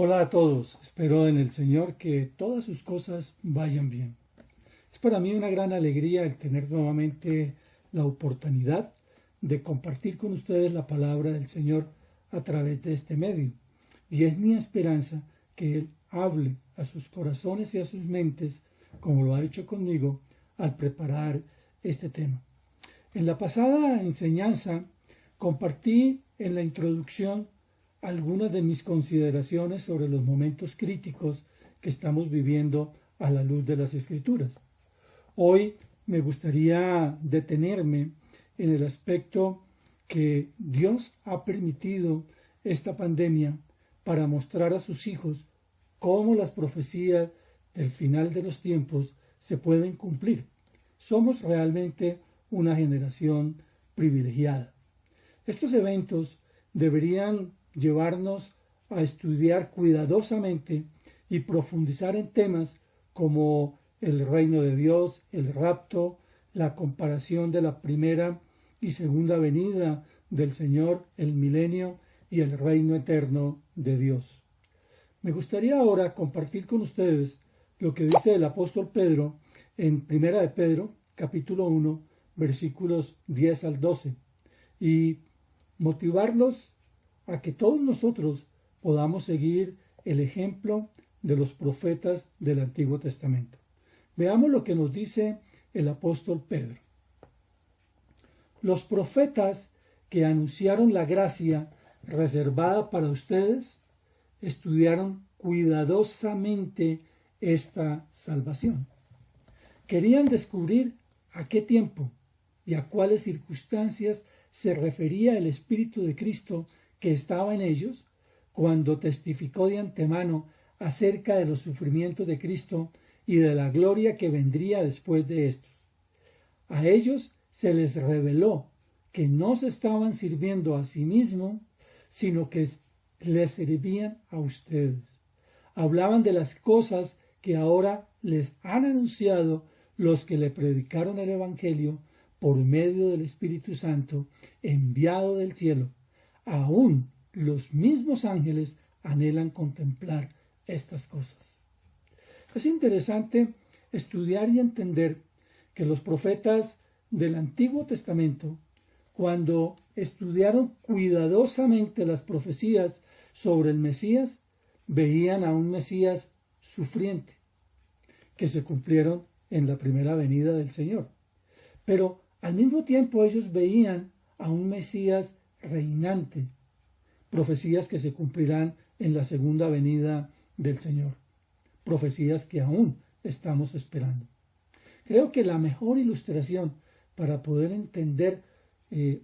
Hola a todos, espero en el Señor que todas sus cosas vayan bien. Es para mí una gran alegría el tener nuevamente la oportunidad de compartir con ustedes la palabra del Señor a través de este medio. Y es mi esperanza que Él hable a sus corazones y a sus mentes, como lo ha hecho conmigo, al preparar este tema. En la pasada enseñanza compartí en la introducción algunas de mis consideraciones sobre los momentos críticos que estamos viviendo a la luz de las Escrituras. Hoy me gustaría detenerme en el aspecto que Dios ha permitido esta pandemia para mostrar a sus hijos cómo las profecías del final de los tiempos se pueden cumplir. Somos realmente una generación privilegiada. Estos eventos deberían llevarnos a estudiar cuidadosamente y profundizar en temas como el reino de Dios, el rapto, la comparación de la primera y segunda venida del Señor, el milenio y el reino eterno de Dios. Me gustaría ahora compartir con ustedes lo que dice el apóstol Pedro en Primera de Pedro, capítulo 1, versículos 10 al 12, y motivarlos a que todos nosotros podamos seguir el ejemplo de los profetas del Antiguo Testamento. Veamos lo que nos dice el apóstol Pedro. Los profetas que anunciaron la gracia reservada para ustedes estudiaron cuidadosamente esta salvación. Querían descubrir a qué tiempo y a cuáles circunstancias se refería el Espíritu de Cristo que estaba en ellos cuando testificó de antemano acerca de los sufrimientos de Cristo y de la gloria que vendría después de estos. A ellos se les reveló que no se estaban sirviendo a sí mismos, sino que les servían a ustedes. Hablaban de las cosas que ahora les han anunciado los que le predicaron el Evangelio por medio del Espíritu Santo enviado del cielo. Aún los mismos ángeles anhelan contemplar estas cosas. Es interesante estudiar y entender que los profetas del Antiguo Testamento, cuando estudiaron cuidadosamente las profecías sobre el Mesías, veían a un Mesías sufriente, que se cumplieron en la primera venida del Señor. Pero al mismo tiempo ellos veían a un Mesías reinante, profecías que se cumplirán en la segunda venida del Señor, profecías que aún estamos esperando. Creo que la mejor ilustración para poder entender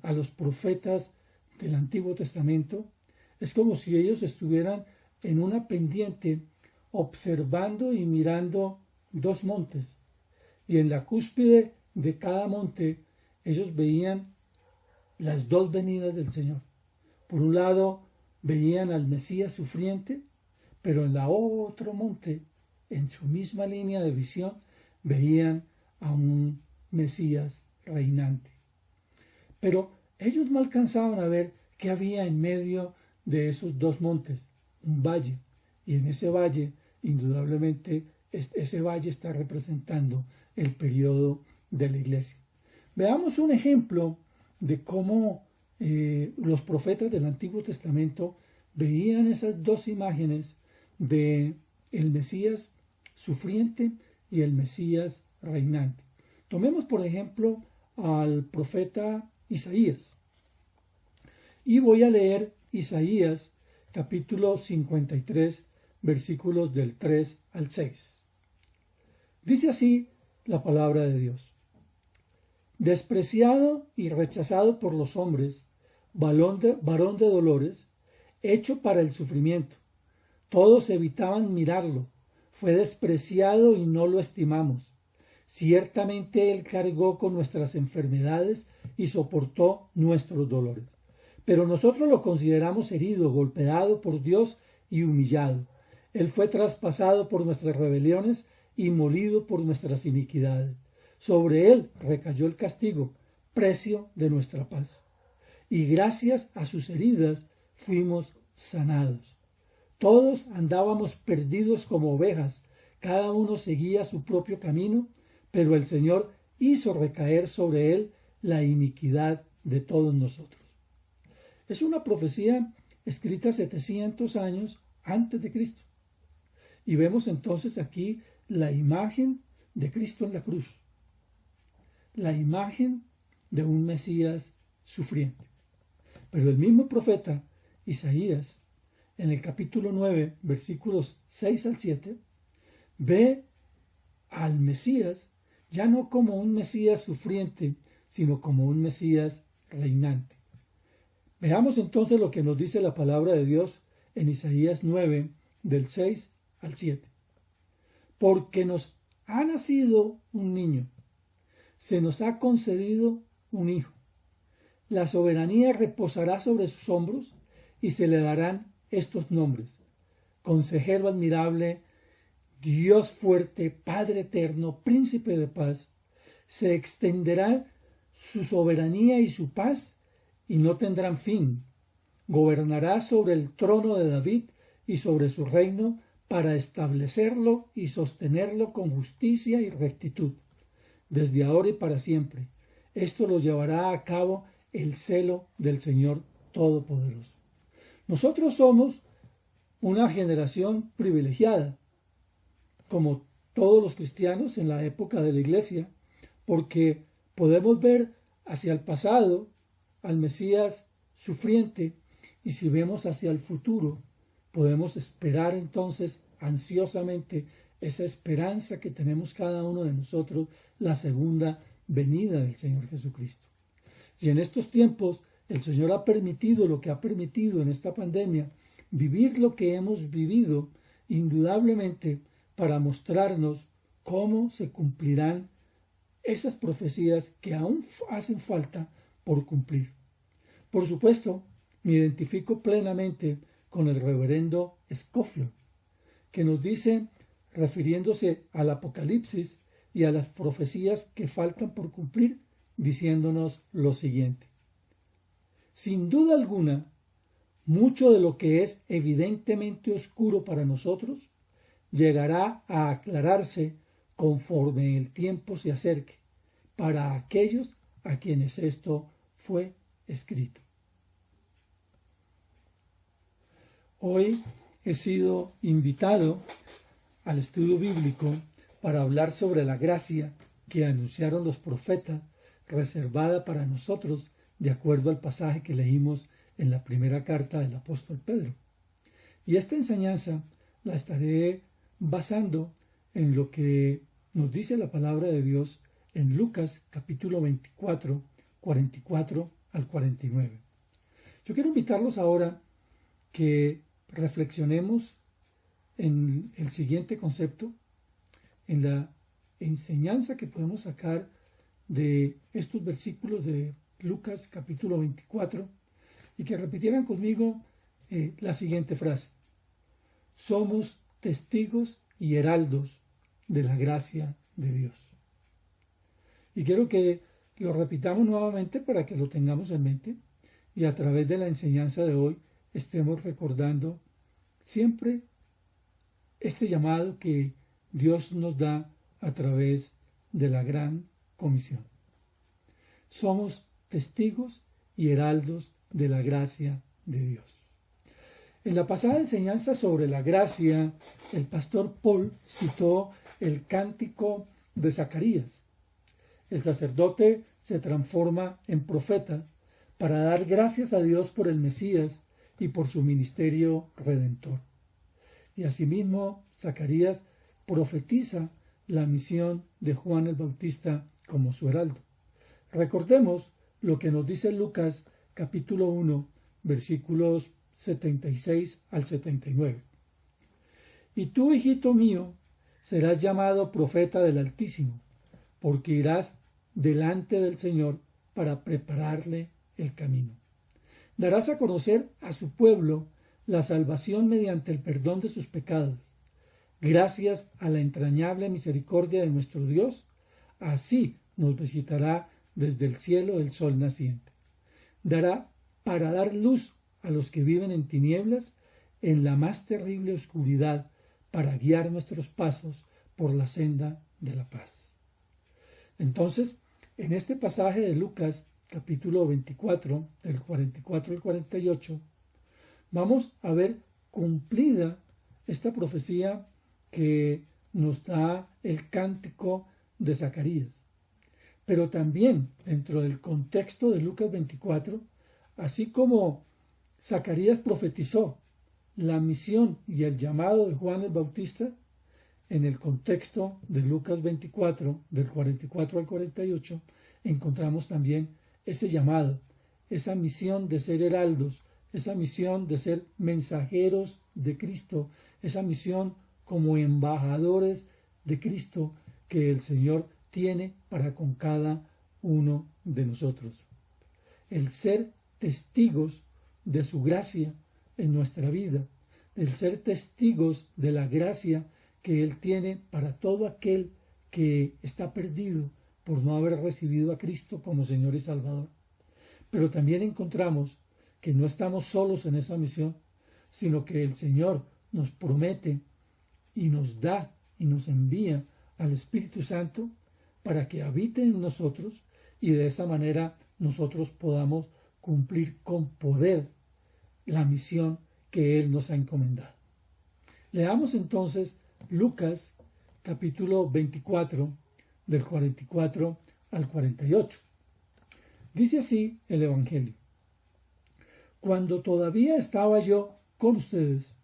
a los profetas del Antiguo Testamento es como si ellos estuvieran en una pendiente observando y mirando dos montes, y en la cúspide de cada monte ellos veían las dos venidas del Señor. Por un lado veían al Mesías sufriente, pero en la otro monte, en su misma línea de visión, veían a un Mesías reinante. Pero ellos no alcanzaban a ver qué había en medio de esos dos montes, un valle, y en ese valle, indudablemente, ese valle está representando el periodo de la iglesia. Veamos un ejemplo de cómo los profetas del Antiguo Testamento veían esas dos imágenes de el Mesías sufriente y el Mesías reinante. Tomemos por ejemplo al profeta Isaías. Y voy a leer Isaías capítulo 53, versículos del 3 al 6. Dice así la palabra de Dios. Despreciado y rechazado por los hombres, varón de dolores, hecho para el sufrimiento. Todos evitaban mirarlo. Fue despreciado y no lo estimamos. Ciertamente Él cargó con nuestras enfermedades y soportó nuestros dolores. Pero nosotros lo consideramos herido, golpeado por Dios y humillado. Él fue traspasado por nuestras rebeliones y molido por nuestras iniquidades. Sobre Él recayó el castigo, precio de nuestra paz. Y gracias a sus heridas fuimos sanados. Todos andábamos perdidos como ovejas, cada uno seguía su propio camino, pero el Señor hizo recaer sobre él la iniquidad de todos nosotros. Es una profecía escrita 700 años antes de Cristo. Y vemos entonces aquí la imagen de Cristo en la cruz, la imagen de un Mesías sufriente. Pero el mismo profeta Isaías, en el capítulo 9, versículos 6 al 7, ve al Mesías ya no como un Mesías sufriente, sino como un Mesías reinante. Veamos entonces lo que nos dice la palabra de Dios en Isaías 9, del 6 al 7. Porque nos ha nacido un niño, se nos ha concedido un hijo. La soberanía reposará sobre sus hombros y se le darán estos nombres: Consejero admirable, Dios fuerte, Padre eterno, Príncipe de paz. Se extenderá su soberanía y su paz y no tendrán fin. Gobernará sobre el trono de David y sobre su reino para establecerlo y sostenerlo con justicia y rectitud, desde ahora y para siempre. Esto lo llevará a cabo el celo del Señor Todopoderoso. Nosotros somos una generación privilegiada, como todos los cristianos en la época de la Iglesia, porque podemos ver hacia el pasado al Mesías sufriente, y si vemos hacia el futuro, podemos esperar entonces ansiosamente esa esperanza que tenemos cada uno de nosotros, la segunda venida del Señor Jesucristo. Y en estos tiempos el Señor ha permitido lo que ha permitido en esta pandemia, vivir lo que hemos vivido, indudablemente para mostrarnos cómo se cumplirán esas profecías que aún hacen falta por cumplir. Por supuesto, me identifico plenamente con el reverendo Scofield, que nos dice, refiriéndose al Apocalipsis y a las profecías que faltan por cumplir, diciéndonos lo siguiente: sin duda alguna, mucho de lo que es evidentemente oscuro para nosotros llegará a aclararse conforme el tiempo se acerque, para aquellos a quienes esto fue escrito. Hoy he sido invitado al estudio bíblico para hablar sobre la gracia que anunciaron los profetas, reservada para nosotros, de acuerdo al pasaje que leímos en la primera carta del apóstol Pedro. Y esta enseñanza la estaré basando en lo que nos dice la palabra de Dios en Lucas capítulo 24, 44 al 49. Yo quiero invitarlos ahora que reflexionemos en el siguiente concepto, en la enseñanza que podemos sacar de estos versículos de Lucas capítulo 24, y que repitieran conmigo la siguiente frase: somos testigos y heraldos de la gracia de Dios. Y quiero que lo repitamos nuevamente para que lo tengamos en mente y a través de la enseñanza de hoy estemos recordando siempre este llamado que Dios nos da a través de la gran comisión. Somos testigos y heraldos de la gracia de Dios. En la pasada enseñanza sobre la gracia, el pastor Paul citó el cántico de Zacarías. El sacerdote se transforma en profeta para dar gracias a Dios por el Mesías y por su ministerio redentor. Y asimismo, Zacarías profetiza la misión de Juan el Bautista como su heraldo. Recordemos lo que nos dice Lucas capítulo 1, versículos 76 al 79. Y tú, hijito mío, serás llamado profeta del Altísimo, porque irás delante del Señor para prepararle el camino. Darás a conocer a su pueblo la salvación mediante el perdón de sus pecados. Gracias a la entrañable misericordia de nuestro Dios, así nos visitará desde el cielo el sol naciente. Dará para dar luz a los que viven en tinieblas en la más terrible oscuridad para guiar nuestros pasos por la senda de la paz. Entonces, en este pasaje de Lucas, capítulo 24, del 44 al 48, vamos a ver cumplida esta profecía que nos da el cántico de Zacarías. Pero también dentro del contexto de Lucas 24, así como Zacarías profetizó la misión y el llamado de Juan el Bautista, en el contexto de Lucas 24, del 44 al 48, encontramos también ese llamado, esa misión de ser heraldos, esa misión de ser mensajeros de Cristo, esa misión como embajadores de Cristo que el Señor tiene para con cada uno de nosotros. El ser testigos de su gracia en nuestra vida, el ser testigos de la gracia que Él tiene para todo aquel que está perdido por no haber recibido a Cristo como Señor y Salvador. Pero también encontramos que no estamos solos en esa misión, sino que el Señor nos promete y nos da y nos envía al Espíritu Santo para que habite en nosotros y de esa manera nosotros podamos cumplir con poder la misión que Él nos ha encomendado. Leamos entonces Lucas capítulo 24 del 44 al 48. Dice así el Evangelio: Cuando todavía estaba yo con ustedes,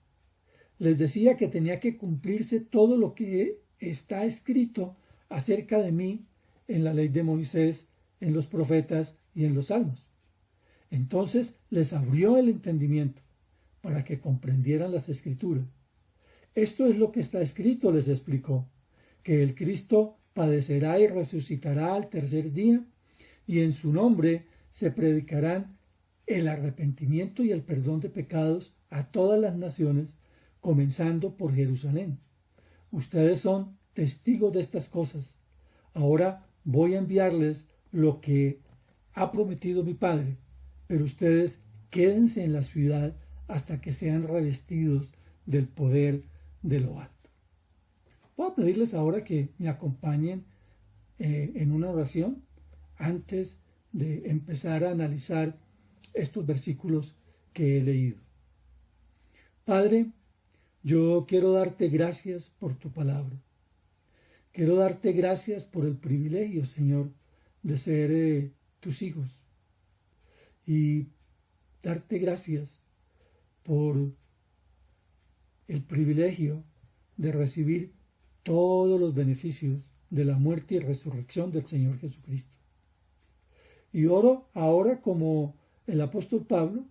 les decía que tenía que cumplirse todo lo que está escrito acerca de mí en la ley de Moisés, en los profetas y en los salmos. Entonces les abrió el entendimiento para que comprendieran las escrituras. Esto es lo que está escrito, les explicó, que el Cristo padecerá y resucitará al tercer día, y en su nombre se predicarán el arrepentimiento y el perdón de pecados a todas las naciones, comenzando por Jerusalén. Ustedes son testigos de estas cosas. Ahora voy a enviarles lo que ha prometido mi Padre, pero ustedes quédense en la ciudad hasta que sean revestidos del poder de lo alto. Voy a pedirles ahora que me acompañen en una oración antes de empezar a analizar estos versículos que he leído. Padre, yo quiero darte gracias por tu palabra. Quiero darte gracias por el privilegio, Señor, de ser tus hijos. Y darte gracias por el privilegio de recibir todos los beneficios de la muerte y resurrección del Señor Jesucristo. Y oro ahora como el apóstol Pablo,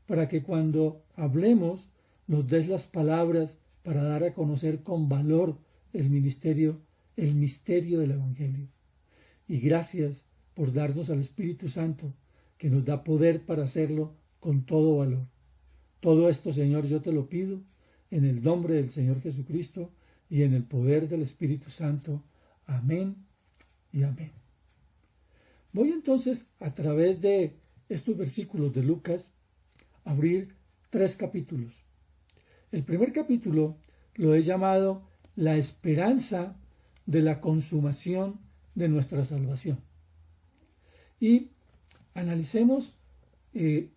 para que cuando hablemos nos des las palabras para dar a conocer con valor el misterio del Evangelio. Y gracias por darnos al Espíritu Santo, que nos da poder para hacerlo con todo valor. Todo esto, Señor, yo te lo pido en el nombre del Señor Jesucristo y en el poder del Espíritu Santo. Amén y amén. Voy entonces, a través de estos versículos de Lucas, a abrir 3 capítulos. El primer capítulo lo he llamado La esperanza de la consumación de nuestra salvación. Y analicemos el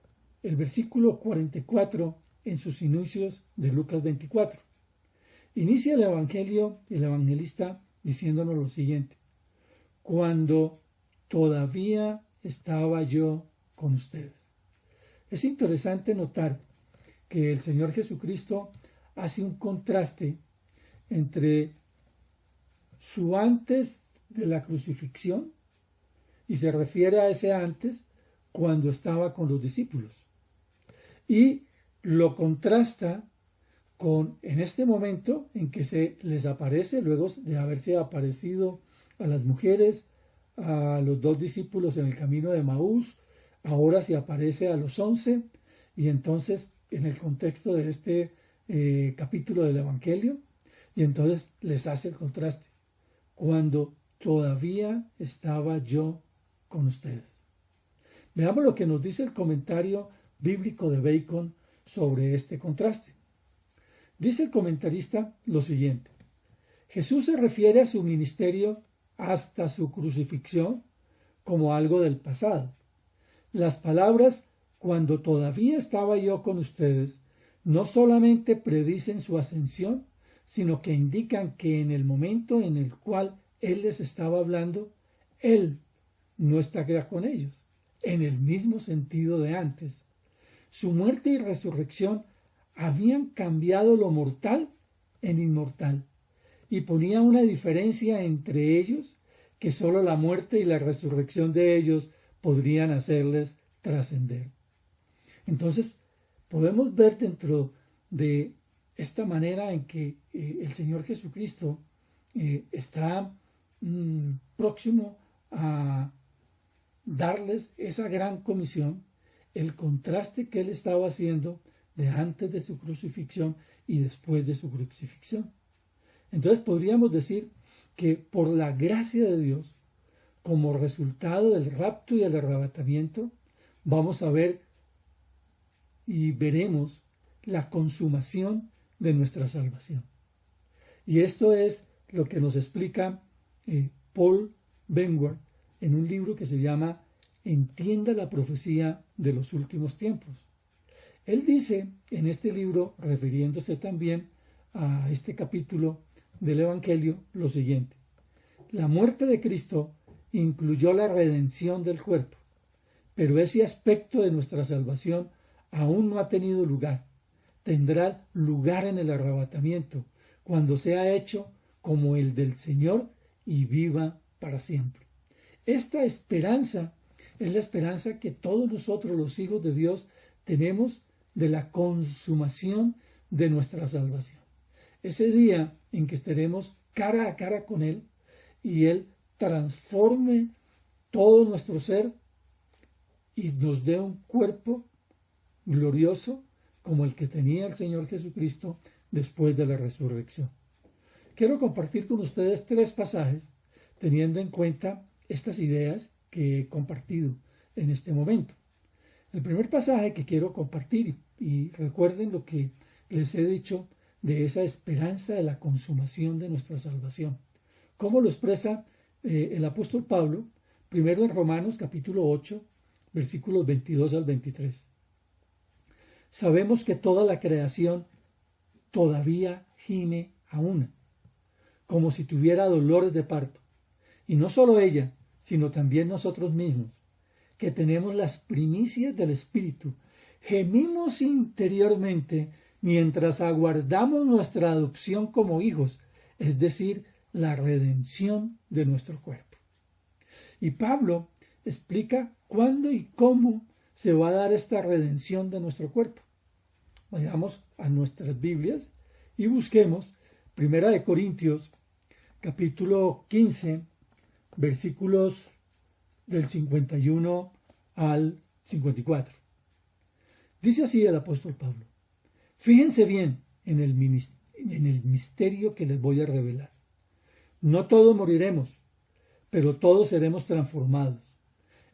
versículo 44 en sus inicios de Lucas 24. Inicia el Evangelio, el evangelista, diciéndonos lo siguiente: cuando todavía estaba yo con ustedes. Es interesante notar que el Señor Jesucristo hace un contraste entre su antes de la crucifixión, y se refiere a ese antes cuando estaba con los discípulos, y lo contrasta con en este momento en que se les aparece, luego de haberse aparecido a las mujeres, a los 2 discípulos en el camino de Maús, ahora se aparece a los 11, y entonces en el contexto de este capítulo del Evangelio, y entonces les hace el contraste: cuando todavía estaba yo con ustedes. Veamos lo que nos dice el comentario bíblico de Bacon sobre este contraste. Dice el comentarista lo siguiente: Jesús se refiere a su ministerio hasta su crucifixión como algo del pasado. Las palabras «cuando todavía estaba yo con ustedes» no solamente predicen su ascensión, sino que indican que en el momento en el cual Él les estaba hablando, Él no está ya con ellos, en el mismo sentido de antes. Su muerte y resurrección habían cambiado lo mortal en inmortal y ponía una diferencia entre ellos que sólo la muerte y la resurrección de ellos podrían hacerles trascender. Entonces, podemos ver dentro de esta manera en que el Señor Jesucristo está próximo a darles esa gran comisión, el contraste que Él estaba haciendo de antes de su crucifixión y después de su crucifixión. Entonces podríamos decir que por la gracia de Dios, como resultado del rapto y el arrebatamiento, vamos a ver y veremos la consumación de nuestra salvación. Y esto es lo que nos explica Paul Benward en un libro que se llama Entienda la profecía de los últimos tiempos. Él dice en este libro, refiriéndose también a este capítulo del Evangelio, lo siguiente: la muerte de Cristo incluyó la redención del cuerpo, pero ese aspecto de nuestra salvación aún no ha tenido lugar. Tendrá lugar en el arrebatamiento, cuando sea hecho como el del Señor y viva para siempre. Esta esperanza es la esperanza que todos nosotros, los hijos de Dios, tenemos de la consumación de nuestra salvación. Ese día en que estaremos cara a cara con Él y Él transforme todo nuestro ser y nos dé un cuerpo glorioso como el que tenía el Señor Jesucristo después de la resurrección. Quiero compartir con ustedes 3 pasajes teniendo en cuenta estas ideas que he compartido en este momento. El primer pasaje que quiero compartir, y recuerden lo que les he dicho de esa esperanza de la consumación de nuestra salvación. ¿Cómo lo expresa el apóstol Pablo? Primero en Romanos capítulo 8, versículos 22 al 23. Sabemos que toda la creación todavía gime a una, como si tuviera dolores de parto. Y no solo ella, sino también nosotros mismos, que tenemos las primicias del Espíritu, gemimos interiormente mientras aguardamos nuestra adopción como hijos, es decir, la redención de nuestro cuerpo. Y Pablo explica cuándo y cómo se va a dar esta redención de nuestro cuerpo. Vayamos a nuestras Biblias y busquemos 1 Corintios capítulo 15, versículos del 51 al 54. Dice así el apóstol Pablo: fíjense bien en el misterio que les voy a revelar. No todos moriremos, pero todos seremos transformados.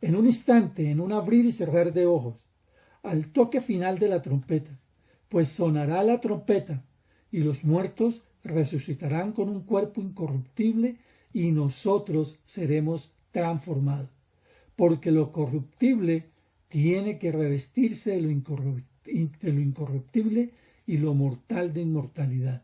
En un instante, en un abrir y cerrar de ojos, al toque final de la trompeta, pues sonará la trompeta y los muertos resucitarán con un cuerpo incorruptible y nosotros seremos transformados, porque lo corruptible tiene que revestirse de lo incorruptible y lo mortal de inmortalidad.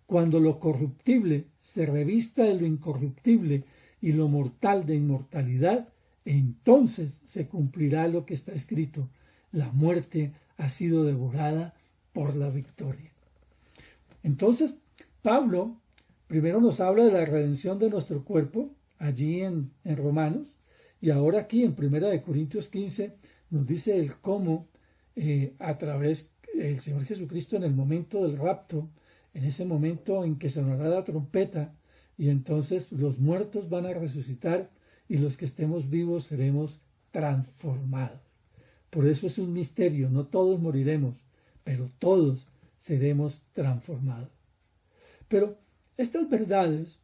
Cuando lo corruptible se revista de lo incorruptible y lo mortal de inmortalidad, entonces se cumplirá lo que está escrito: la muerte ha sido devorada por la victoria. Entonces, Pablo primero nos habla de la redención de nuestro cuerpo, allí en Romanos, y ahora aquí en 1 Corintios 15 nos dice el cómo a través del Señor Jesucristo en el momento del rapto, en ese momento en que sonará la trompeta, y entonces los muertos van a resucitar y los que estemos vivos seremos transformados. Por eso es un misterio, no todos moriremos, pero todos seremos transformados. Pero estas verdades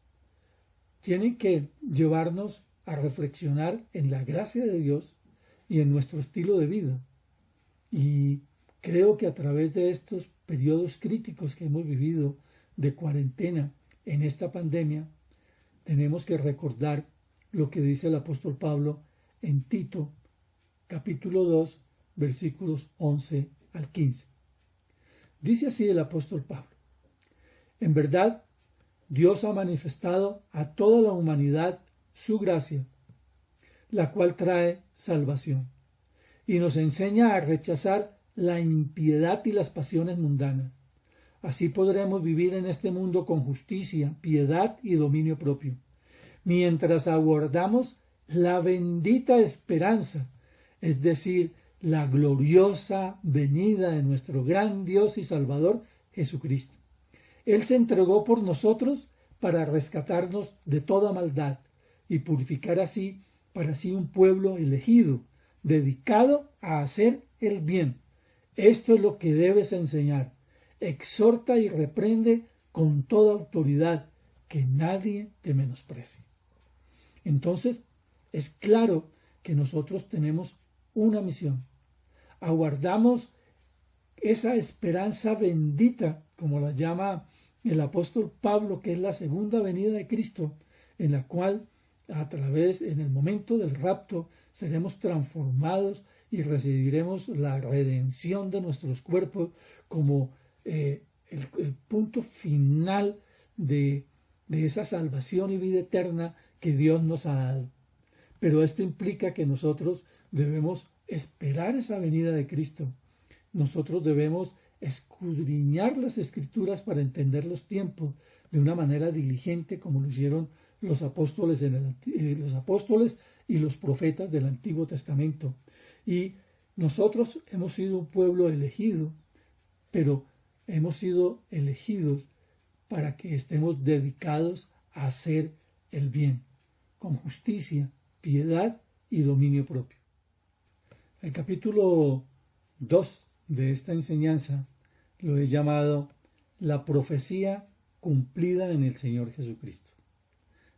tienen que llevarnos a reflexionar en la gracia de Dios y en nuestro estilo de vida. Y creo que a través de estos periodos críticos que hemos vivido de cuarentena en esta pandemia, tenemos que recordar lo que dice el apóstol Pablo en Tito, capítulo 2, versículos 11 al 15. Dice así el apóstol Pablo: en verdad, Dios ha manifestado a toda la humanidad su gracia, la cual trae salvación, y nos enseña a rechazar la impiedad y las pasiones mundanas. Así podremos vivir en este mundo con justicia, piedad y dominio propio, mientras aguardamos la bendita esperanza, es decir, la gloriosa venida de nuestro gran Dios y Salvador Jesucristo. Él se entregó por nosotros para rescatarnos de toda maldad y purificar así para sí un pueblo elegido, dedicado a hacer el bien. Esto es lo que debes enseñar. Exhorta y reprende con toda autoridad, que nadie te menosprecie. Entonces, es claro que nosotros tenemos una misión. Aguardamos esa esperanza bendita, como la llama el apóstol Pablo, que es la segunda venida de Cristo, en la cual en el momento del rapto, seremos transformados y recibiremos la redención de nuestros cuerpos como el punto final de esa salvación y vida eterna que Dios nos ha dado. Pero esto implica que nosotros debemos esperar esa venida de Cristo. Nosotros debemos escudriñar las Escrituras para entender los tiempos de una manera diligente, como lo hicieron los apóstoles y los profetas del Antiguo Testamento. Y nosotros hemos sido un pueblo elegido, pero hemos sido elegidos para que estemos dedicados a hacer el bien, con justicia, piedad y dominio propio. El capítulo 2 de esta enseñanza lo he llamado la profecía cumplida en el Señor Jesucristo.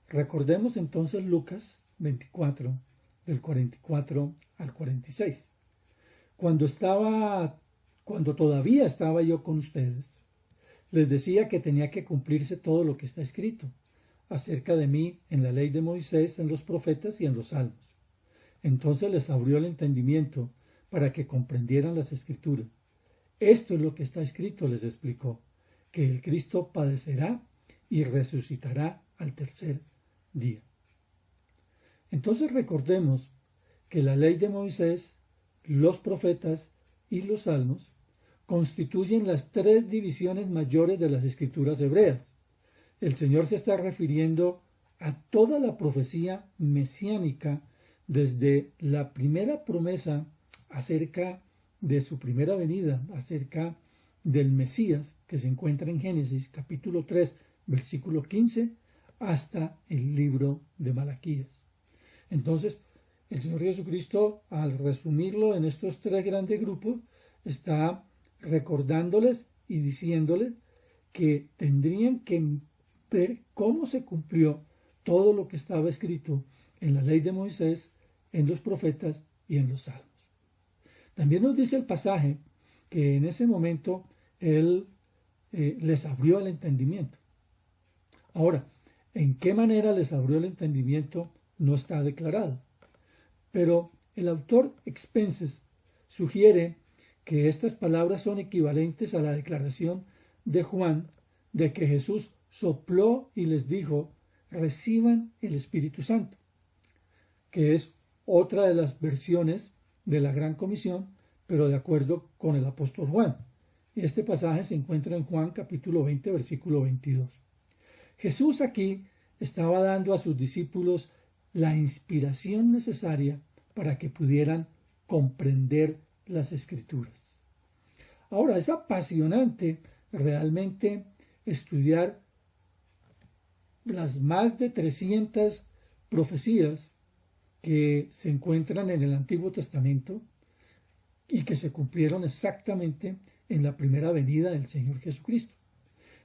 Recordemos entonces Lucas 24, del 44 al 46. Cuando todavía estaba yo con ustedes, les decía que tenía que cumplirse todo lo que está escrito acerca de mí en la ley de Moisés, en los profetas y en los salmos. Entonces les abrió el entendimiento para que comprendieran las Escrituras. Esto es lo que está escrito, les explicó, que el Cristo padecerá y resucitará al tercer día. Entonces recordemos que la ley de Moisés, los profetas y los salmos constituyen las tres divisiones mayores de las Escrituras hebreas. El Señor se está refiriendo a toda la profecía mesiánica desde la primera promesa acerca de su primera venida, acerca del Mesías, que se encuentra en Génesis capítulo 3, versículo 15, hasta el libro de Malaquías. Entonces, el Señor Jesucristo, al resumirlo en estos tres grandes grupos, está recordándoles y diciéndoles que tendrían que ver cómo se cumplió todo lo que estaba escrito en la ley de Moisés, en los profetas y en los salmos. También nos dice el pasaje que en ese momento Él les abrió el entendimiento. Ahora, ¿en qué manera les abrió el entendimiento? No está declarado. Pero el autor Expenses sugiere que estas palabras son equivalentes a la declaración de Juan de que Jesús sopló y les dijo: reciban el Espíritu Santo, que es otra de las versiones de la Gran Comisión, pero de acuerdo con el apóstol Juan. Este pasaje se encuentra en Juan capítulo 20, versículo 22. Jesús aquí estaba dando a sus discípulos la inspiración necesaria para que pudieran comprender las Escrituras. Ahora, es apasionante realmente estudiar las más de 300 profecías que se encuentran en el Antiguo Testamento y que se cumplieron exactamente en la primera venida del Señor Jesucristo.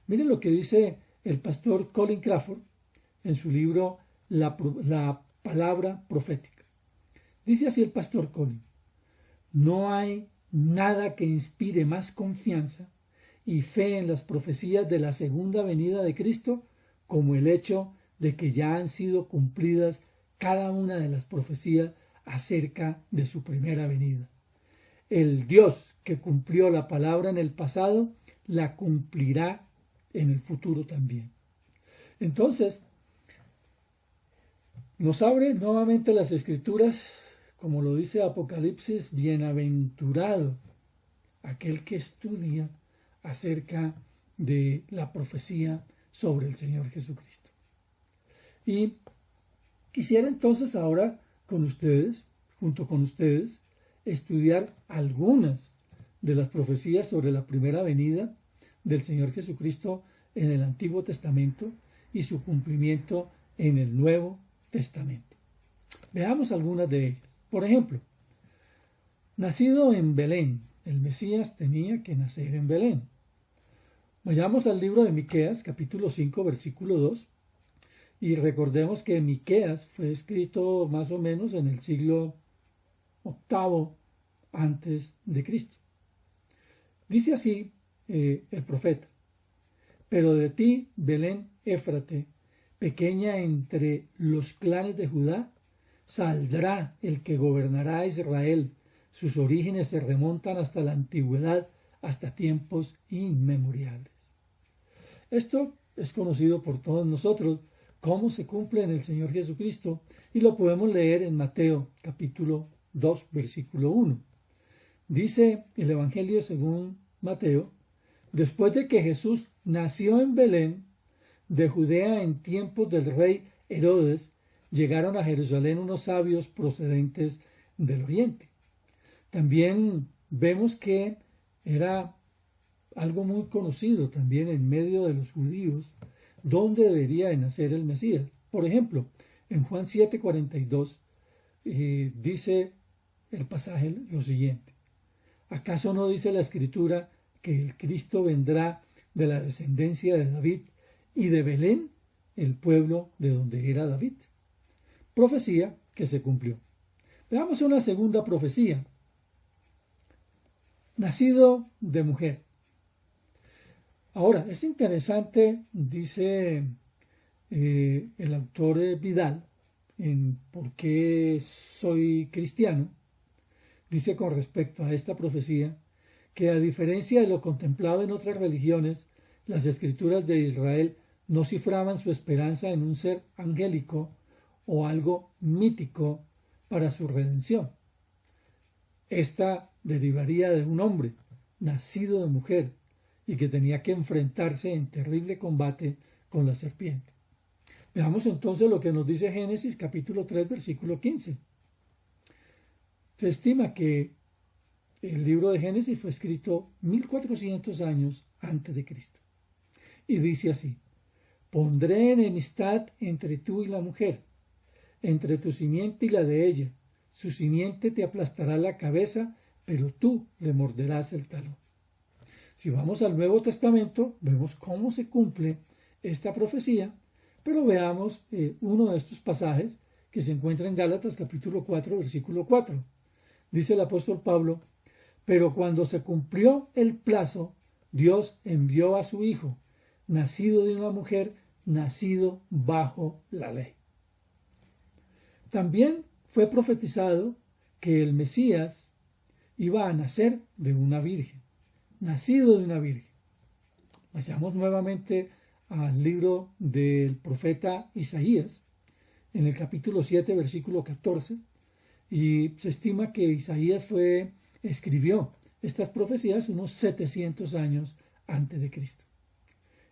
Miren lo que dice el pastor Colin Crawford en su libro La palabra profética. Dice así el pastor Colin: no hay nada que inspire más confianza y fe en las profecías de la segunda venida de Cristo, como el hecho de que ya han sido cumplidas cada una de las profecías acerca de su primera venida. El Dios que cumplió la palabra en el pasado, la cumplirá en el futuro también. Entonces, nos abre nuevamente las Escrituras, como lo dice Apocalipsis, bienaventurado aquel que estudia acerca de la profecía sobre el Señor Jesucristo. Y quisiera entonces ahora junto con ustedes, estudiar algunas de las profecías sobre la primera venida del Señor Jesucristo en el Antiguo Testamento y su cumplimiento en el Nuevo Testamento. Veamos algunas de ellas. Por ejemplo, nacido en Belén, el Mesías tenía que nacer en Belén. Vayamos al libro de Miqueas, capítulo 5, versículo 2, y recordemos que Miqueas fue escrito más o menos en el siglo VIII antes de Cristo. Dice así el profeta: pero de ti, Belén Éfrate, pequeña entre los clanes de Judá, saldrá el que gobernará a Israel. Sus orígenes se remontan hasta la antigüedad, hasta tiempos inmemoriales. Esto es conocido por todos nosotros, cómo se cumple en el Señor Jesucristo, y lo podemos leer en Mateo capítulo 2, versículo 1. Dice el Evangelio según Mateo: después de que Jesús nació en Belén de Judea en tiempos del rey Herodes, llegaron a Jerusalén unos sabios procedentes del oriente. También vemos que era algo muy conocido también en medio de los judíos dónde debería de nacer el Mesías. Por ejemplo, en Juan 7:42 dice el pasaje lo siguiente: ¿acaso no dice la Escritura que el Cristo vendrá de la descendencia de David y de Belén, el pueblo de donde era David? Profecía que se cumplió. Veamos una segunda profecía. Nacido de mujer. Ahora, es interesante, dice el autor Vidal, en ¿Por qué soy cristiano? Dice con respecto a esta profecía que, a diferencia de lo contemplado en otras religiones, las escrituras de Israel no cifraban su esperanza en un ser angélico o algo mítico para su redención. Esta derivaría de un hombre nacido de mujer y que tenía que enfrentarse en terrible combate con la serpiente. Veamos entonces lo que nos dice Génesis capítulo 3, versículo 15. Se estima que el libro de Génesis fue escrito 1400 años antes de Cristo. Y dice así: pondré enemistad entre tú y la mujer, entre tu simiente y la de ella. Su simiente te aplastará la cabeza, pero tú le morderás el talón. Si vamos al Nuevo Testamento, vemos cómo se cumple esta profecía, pero veamos uno de estos pasajes que se encuentra en Gálatas capítulo 4, versículo 4. Dice el apóstol Pablo: pero cuando se cumplió el plazo, Dios envió a su Hijo, nacido de una mujer, nacido bajo la ley. También fue profetizado que el Mesías iba a nacer de una virgen, nacido de una virgen. Vayamos nuevamente al libro del profeta Isaías, en el capítulo 7, versículo 14, y se estima que Isaías escribió estas profecías unos 700 años antes de Cristo.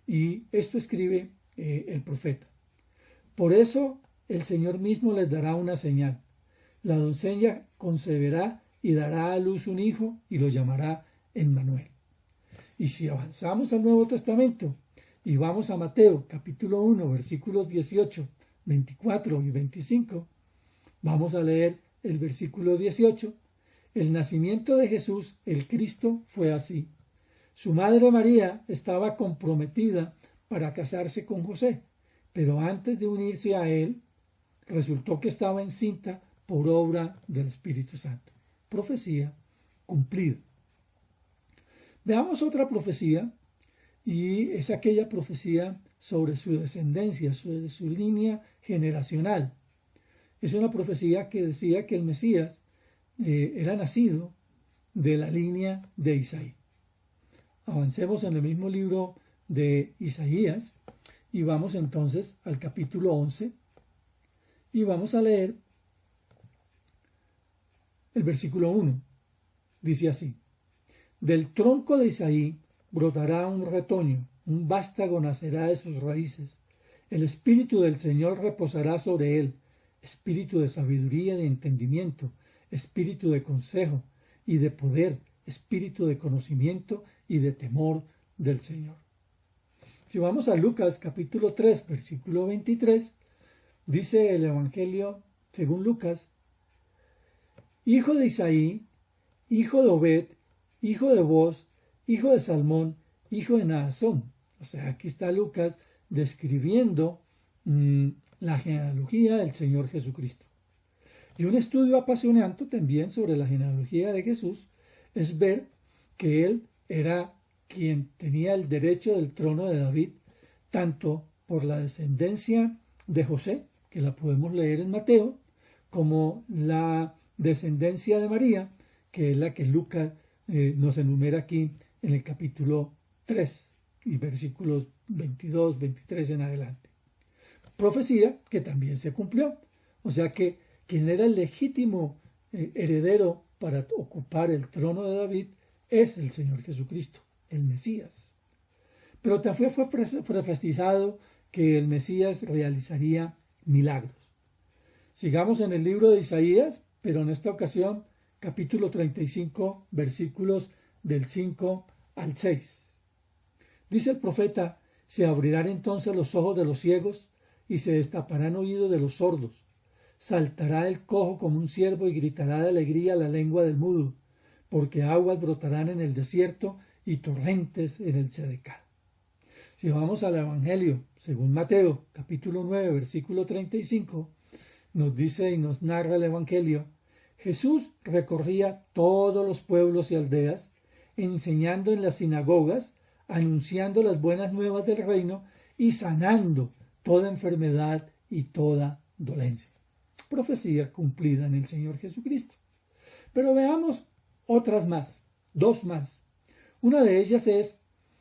Y esto escribe el profeta: por eso el Señor mismo les dará una señal. La doncella concebirá y dará a luz un hijo y lo llamará Emmanuel. Y si avanzamos al Nuevo Testamento y vamos a Mateo capítulo 1, versículos 18, 24 y 25, vamos a leer el versículo 18. El nacimiento de Jesús, el Cristo, fue así. Su madre María estaba comprometida para casarse con José, pero antes de unirse a él, resultó que estaba encinta por obra del Espíritu Santo. Profecía cumplida. Veamos otra profecía y es aquella profecía sobre su descendencia, sobre su línea generacional. Es una profecía que decía que el Mesías era nacido de la línea de Isaí. Avancemos en el mismo libro de Isaías y vamos entonces al capítulo 11 y vamos a leer el versículo 1. Dice así: del tronco de Isaí brotará un retoño, un vástago nacerá de sus raíces. El espíritu del Señor reposará sobre él, espíritu de sabiduría y de entendimiento, espíritu de consejo y de poder, espíritu de conocimiento y de temor del Señor. Si vamos a Lucas capítulo 3, versículo 23, dice el Evangelio según Lucas: hijo de Isaí, hijo de Obed, hijo de Boz, hijo de Salmón, hijo de Naasón. O sea, aquí está Lucas describiendo la genealogía del Señor Jesucristo. Y un estudio apasionante también sobre la genealogía de Jesús es ver que él era quien tenía el derecho del trono de David, tanto por la descendencia de José, que la podemos leer en Mateo, como la descendencia de María, que es la que Lucas nos enumera aquí en el capítulo 3 y versículos 22, 23 en adelante. Profecía que también se cumplió. O sea que quien era el legítimo heredero para ocupar el trono de David es el Señor Jesucristo, el Mesías. Pero también fue profetizado que el Mesías realizaría milagros. Sigamos en el libro de Isaías, pero en esta ocasión capítulo 35, versículos del 5 al 6. Dice el profeta: se abrirán entonces los ojos de los ciegos y se destaparán oídos de los sordos. Saltará el cojo como un ciervo y gritará de alegría la lengua del mudo, porque aguas brotarán en el desierto y torrentes en el Sedecal. Si vamos al Evangelio, según Mateo, capítulo 9, versículo 35, nos dice y nos narra el Evangelio: Jesús recorría todos los pueblos y aldeas, enseñando en las sinagogas, anunciando las buenas nuevas del reino y sanando toda enfermedad y toda dolencia. Profecía cumplida en el Señor Jesucristo. Pero veamos otras más, dos más. Una de ellas es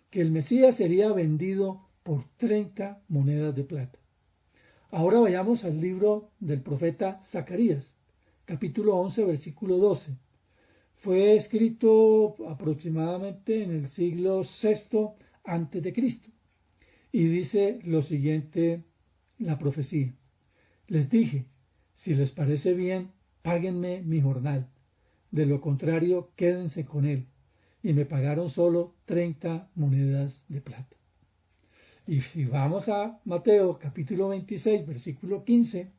que el Mesías sería vendido por 30 monedas de plata. Ahora vayamos al libro del profeta Zacarías, capítulo 11, versículo 12. Fue escrito aproximadamente en el siglo VI a.C. Y dice lo siguiente la profecía: les dije, si les parece bien, páguenme mi jornal. De lo contrario, quédense con él. Y me pagaron solo 30 monedas de plata. Y si vamos a Mateo capítulo 26, versículo 15,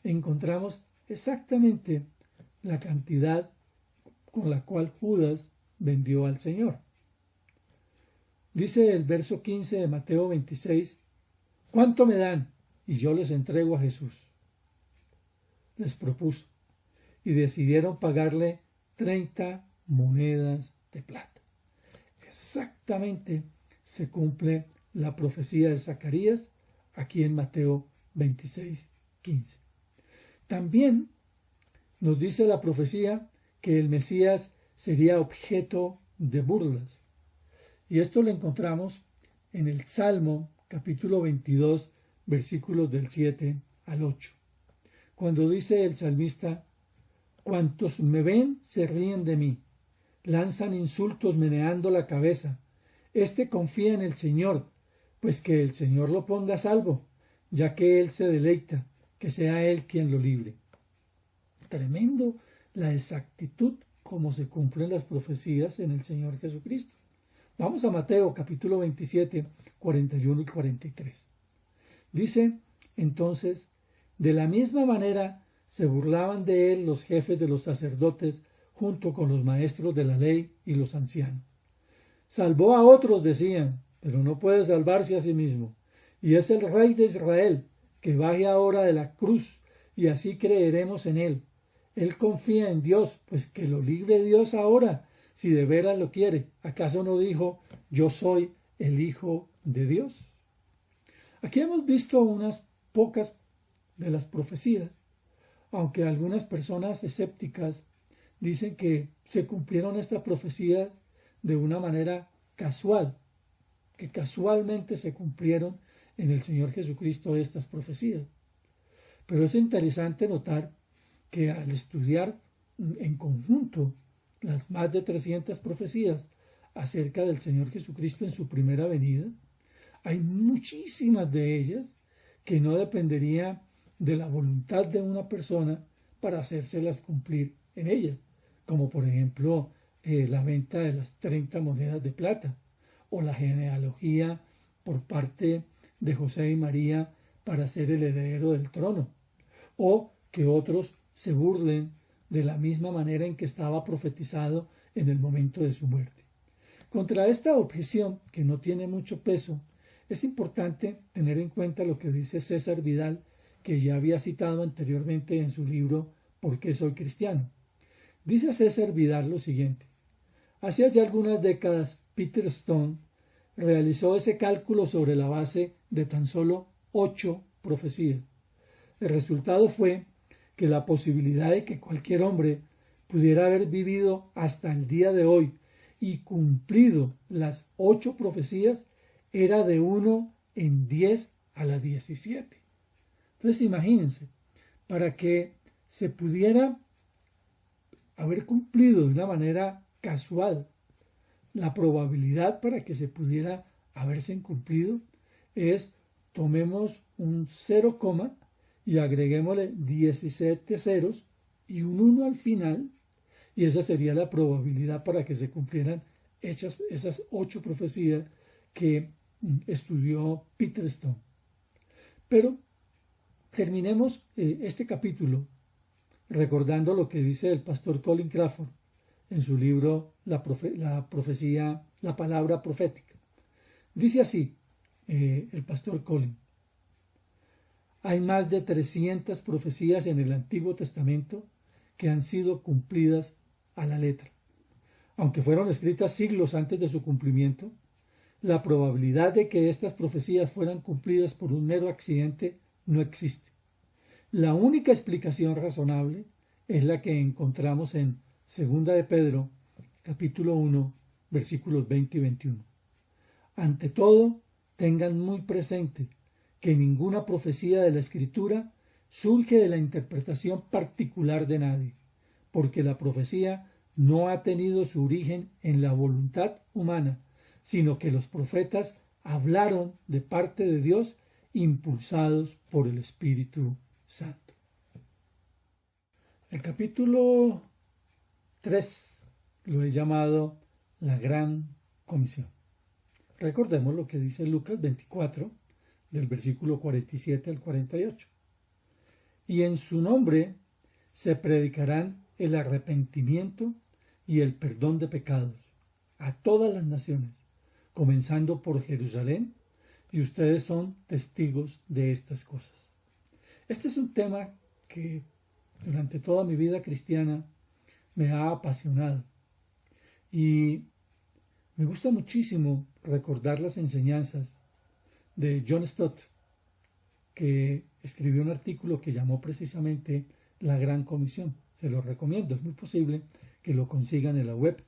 encontramos exactamente la cantidad con la cual Judas vendió al Señor. Dice el verso 15 de Mateo 26, ¿cuánto me dan? Y yo les entrego a Jesús. Les propuso. Y decidieron pagarle 30 monedas de plata. Exactamente se cumple la profecía de Zacarías aquí en Mateo 26, 15. También nos dice la profecía que el Mesías sería objeto de burlas. Y esto lo encontramos en el Salmo capítulo 22, versículos del 7 al 8. Cuando dice el salmista: cuantos me ven se ríen de mí, lanzan insultos meneando la cabeza. Este confía en el Señor, pues que el Señor lo ponga a salvo, ya que Él se deleita, que sea Él quien lo libre. Tremendo la exactitud como se cumplen las profecías en el Señor Jesucristo. Vamos a Mateo capítulo 27, 41 y 43. Dice entonces: de la misma manera se burlaban de él los jefes de los sacerdotes junto con los maestros de la ley y los ancianos. Salvó a otros, decían, pero no puede salvarse a sí mismo. Y es el Rey de Israel, que baje ahora de la cruz, y así creeremos en él. Él confía en Dios, pues que lo libre Dios ahora, si de veras lo quiere. ¿Acaso no dijo: yo soy el Hijo de Dios? Aquí hemos visto unas pocas de las profecías, aunque algunas personas escépticas dicen que se cumplieron estas profecías de una manera casual, que casualmente se cumplieron en el Señor Jesucristo estas profecías. Pero es interesante notar que al estudiar en conjunto las más de 300 profecías acerca del Señor Jesucristo en su primera venida, hay muchísimas de ellas que no dependería de la voluntad de una persona para hacérselas cumplir en ella, como por ejemplo la venta de las 30 monedas de plata o la genealogía por parte de José y María para ser el heredero del trono, o que otros se burlen de la misma manera en que estaba profetizado en el momento de su muerte. Contra esta objeción, que no tiene mucho peso, es importante tener en cuenta lo que dice César Vidal, que ya había citado anteriormente en su libro ¿Por qué soy cristiano? Dice César Vidal lo siguiente: hace ya algunas décadas Peter Stone realizó ese cálculo sobre la base de tan solo 8 profecías. El resultado fue que la posibilidad de que cualquier hombre pudiera haber vivido hasta el día de hoy y cumplido las 8 profecías era de 1 en 10 a la 17. Entonces imagínense, para que se pudiera haber cumplido de una manera casual, la probabilidad para que se pudiera haberse cumplido es, tomemos un 0, y agreguémosle 17 ceros y un 1 al final, y esa sería la probabilidad para que se cumplieran esas 8 profecías que estudió Peter Stone. Pero terminemos este capítulo recordando lo que dice el pastor Colin Crawford en su libro La palabra profética. Dice así el pastor Colin: hay más de 300 profecías en el Antiguo Testamento que han sido cumplidas a la letra. Aunque fueron escritas siglos antes de su cumplimiento, la probabilidad de que estas profecías fueran cumplidas por un mero accidente no existe. La única explicación razonable es la que encontramos en 2 de Pedro, capítulo 1, versículos 20 y 21. Ante todo, tengan muy presente que ninguna profecía de la Escritura surge de la interpretación particular de nadie, porque la profecía no ha tenido su origen en la voluntad humana, sino que los profetas hablaron de parte de Dios, impulsados por el Espíritu Santo. El capítulo 3 lo he llamado la Gran Comisión. Recordemos lo que dice Lucas 24, del versículo 47 al 48. Y en su nombre se predicarán el arrepentimiento y el perdón de pecados a todas las naciones, comenzando por Jerusalén, y ustedes son testigos de estas cosas. Este es un tema que durante toda mi vida cristiana me ha apasionado y me gusta muchísimo recordar las enseñanzas de John Stott, que escribió un artículo que llamó precisamente La Gran Comisión. Se lo recomiendo, es muy posible que lo consigan en la web,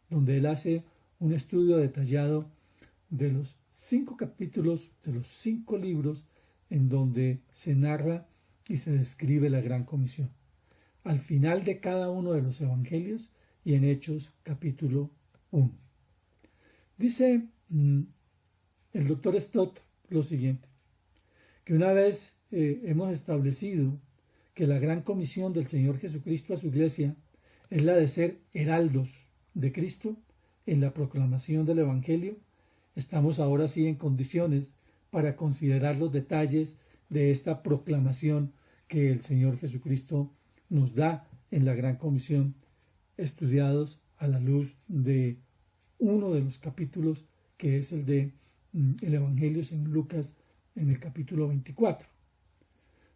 donde él hace un estudio detallado de los 5 capítulos, de los 5 libros en donde se narra y se describe la Gran Comisión. Al final de cada uno de los evangelios y en Hechos capítulo 1. Dice el doctor Stott lo siguiente: que una vez hemos establecido que la gran comisión del Señor Jesucristo a su iglesia es la de ser heraldos de Cristo en la proclamación del Evangelio, estamos ahora sí en condiciones para considerar los detalles de esta proclamación que el Señor Jesucristo nos da en la gran comisión, estudiados a la luz de uno de los capítulos, que es el de el Evangelio según Lucas, en el capítulo 24.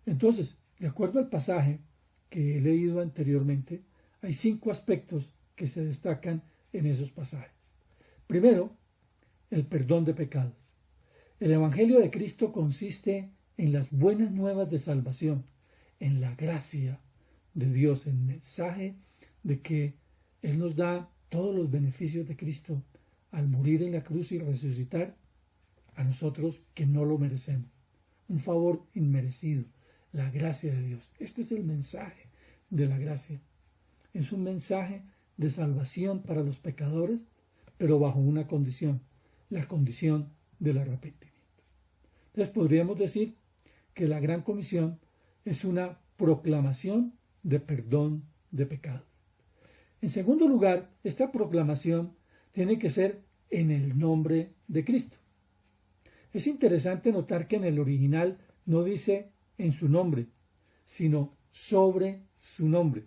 Entonces, de acuerdo al pasaje que he leído anteriormente, hay 5 aspectos que se destacan en esos pasajes. Primero, el perdón de pecados. El Evangelio de Cristo consiste en las buenas nuevas de salvación, en la gracia de Dios, en el mensaje de que Él nos da todos los beneficios de Cristo al morir en la cruz y resucitar a nosotros que no lo merecemos. Un favor inmerecido, la gracia de Dios. Este es el mensaje de la gracia. Es un mensaje de salvación para los pecadores, pero bajo una condición, la condición del arrepentimiento. Entonces podríamos decir que la Gran Comisión es una proclamación de perdón de pecados. En segundo lugar, esta proclamación tiene que ser en el nombre de Cristo. Es interesante notar que en el original no dice en su nombre, sino sobre su nombre.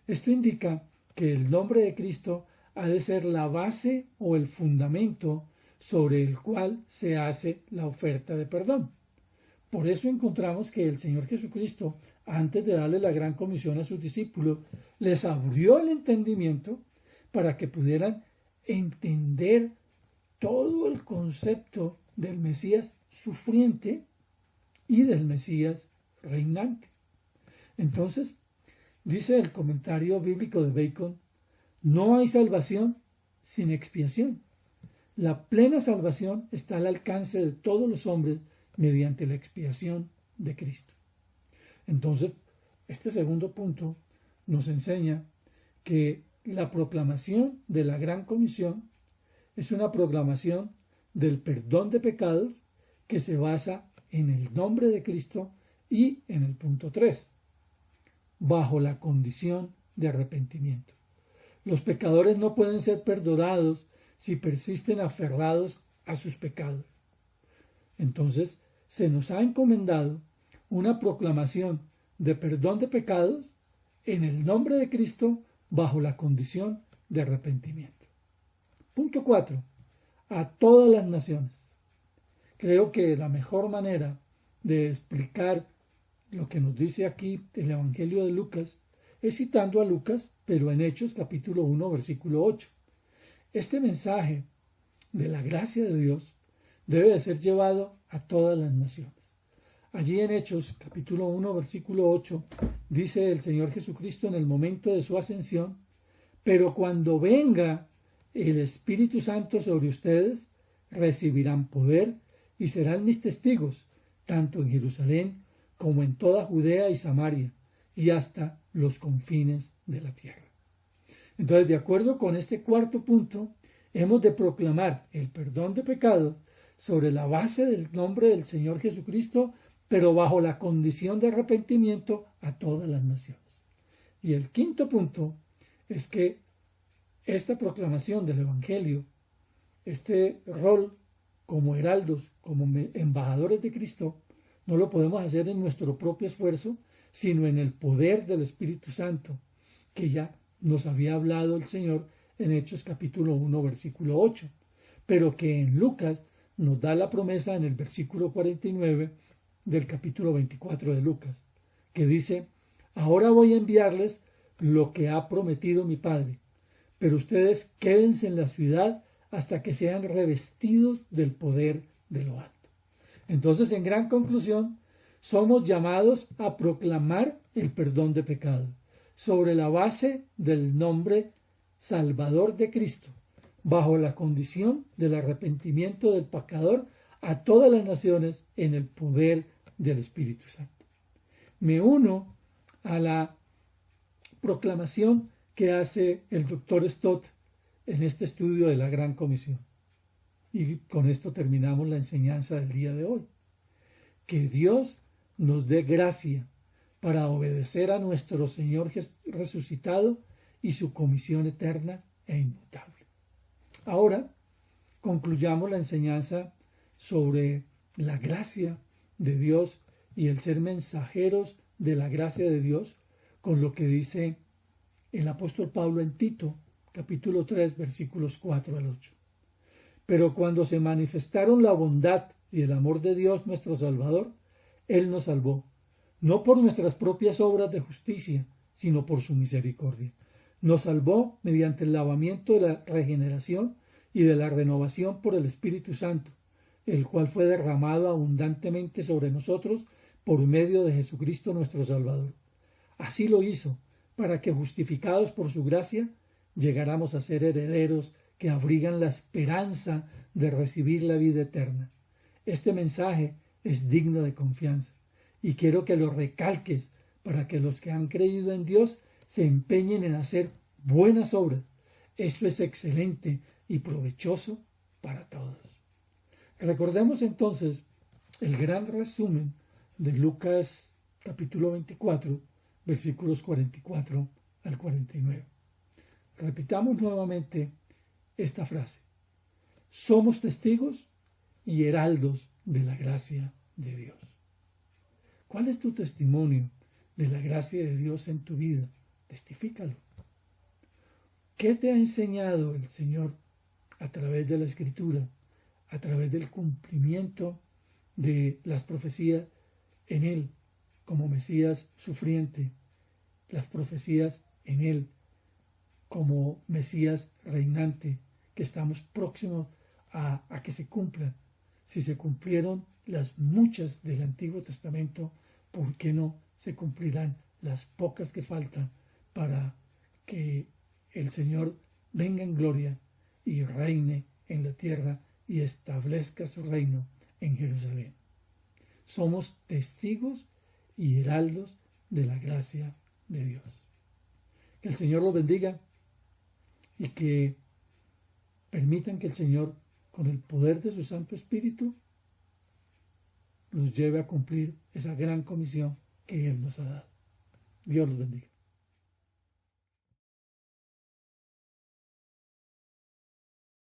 Esto indica que el nombre de Cristo ha de ser la base o el fundamento sobre el cual se hace la oferta de perdón. Por eso encontramos que el Señor Jesucristo, antes de darle la gran comisión a sus discípulos, les abrió el entendimiento para que pudieran entender todo el concepto del Mesías sufriente y del Mesías reinante. Entonces, dice el comentario bíblico de Bacon, no hay salvación sin expiación. La plena salvación está al alcance de todos los hombres mediante la expiación de Cristo. Entonces, este segundo punto nos enseña que la proclamación de la Gran Comisión es una proclamación del perdón de pecados que se basa en el nombre de Cristo y en el punto 3, bajo la condición de arrepentimiento. Los pecadores no pueden ser perdonados si persisten aferrados a sus pecados. Entonces, se nos ha encomendado una proclamación de perdón de pecados en el nombre de Cristo bajo la condición de arrepentimiento. Punto 4. A todas las naciones. Creo que la mejor manera de explicar lo que nos dice aquí el Evangelio de Lucas es citando a Lucas, pero en Hechos capítulo 1, versículo 8. Este mensaje de la gracia de Dios debe de ser llevado a todas las naciones. Allí en Hechos capítulo 1, versículo 8, dice el Señor Jesucristo en el momento de su ascensión, pero cuando venga el Espíritu Santo sobre ustedes, recibirán poder y serán mis testigos, tanto en Jerusalén como en toda Judea y Samaria, y hasta los confines de la tierra. Entonces, de acuerdo con este cuarto punto, hemos de proclamar el perdón de pecado sobre la base del nombre del Señor Jesucristo, pero bajo la condición de arrepentimiento a todas las naciones. Y el quinto punto es que esta proclamación del Evangelio, este rol como heraldos, como embajadores de Cristo, no lo podemos hacer en nuestro propio esfuerzo, sino en el poder del Espíritu Santo, que ya nos había hablado el Señor en Hechos capítulo 1, versículo 8, pero que en Lucas nos da la promesa en el versículo 49 del capítulo 24 de Lucas, que dice, ahora voy a enviarles lo que ha prometido mi Padre, pero ustedes quédense en la ciudad hasta que sean revestidos del poder de lo alto. Entonces, en gran conclusión, somos llamados a proclamar el perdón de pecado sobre la base del nombre Salvador de Cristo, bajo la condición del arrepentimiento del pecador a todas las naciones en el poder del Espíritu Santo. Me uno a la proclamación que hace el doctor Stott en este estudio de la Gran Comisión. Y con esto terminamos la enseñanza del día de hoy. Que Dios nos dé gracia para obedecer a nuestro Señor resucitado y su comisión eterna e inmutable. Ahora concluyamos la enseñanza sobre la gracia de Dios y el ser mensajeros de la gracia de Dios con lo que dice el apóstol Pablo en Tito, capítulo 3, versículos 4 al 8. Pero cuando se manifestaron la bondad y el amor de Dios nuestro Salvador, Él nos salvó, no por nuestras propias obras de justicia, sino por su misericordia. Nos salvó mediante el lavamiento de la regeneración y de la renovación por el Espíritu Santo, el cual fue derramado abundantemente sobre nosotros por medio de Jesucristo nuestro Salvador. Así lo hizo, para que justificados por su gracia, llegáramos a ser herederos que abrigan la esperanza de recibir la vida eterna. Este mensaje es digno de confianza y quiero que lo recalques para que los que han creído en Dios se empeñen en hacer buenas obras. Esto es excelente y provechoso para todos. Recordemos entonces el gran resumen de Lucas capítulo 24, versículos 44 al 49. Repitamos nuevamente esta frase. Somos testigos y heraldos de la gracia de Dios. ¿Cuál es tu testimonio de la gracia de Dios en tu vida? Testifícalo. ¿Qué te ha enseñado el Señor a través de la Escritura, a través del cumplimiento de las profecías en Él como Mesías sufriente, las profecías en Él como Mesías reinante, que estamos próximos a que se cumplan? Si se cumplieron las muchas del Antiguo Testamento, ¿por qué no se cumplirán las pocas que faltan para que el Señor venga en gloria y reine en la tierra y establezca su reino en Jerusalén? Somos testigos y heraldos de la gracia de Dios. Que el Señor los bendiga y que permitan que el Señor, con el poder de su Santo Espíritu, los lleve a cumplir esa gran comisión que Él nos ha dado. Dios los bendiga.